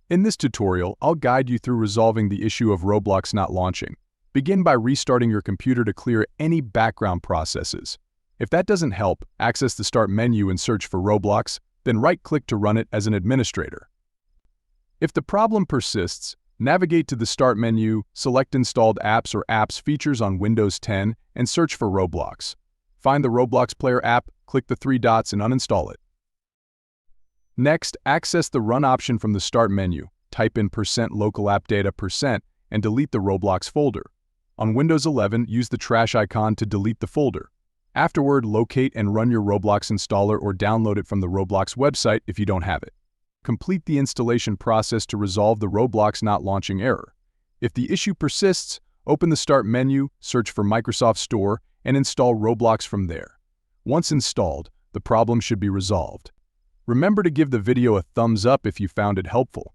In this tutorial, I'll guide you through resolving the issue of Roblox not launching. Begin by restarting your computer to clear any background processes. If that doesn't help, access the Start menu and search for Roblox, then right-click to run it as an administrator. If the problem persists, navigate to the Start menu, select Installed Apps or Apps Features on Windows 10, and search for Roblox. Find the Roblox Player app, click the three dots and uninstall it. Next, access the Run option from the Start menu. Type in %local app data % and delete the Roblox folder. On Windows 11, use the trash icon to delete the folder. Afterward, locate and run your Roblox installer or download it from the Roblox website if you don't have it. Complete the installation process to resolve the Roblox not launching error. If the issue persists, open the Start menu, search for Microsoft Store, and install Roblox from there. Once installed, the problem should be resolved. Remember to give the video a thumbs up if you found it helpful.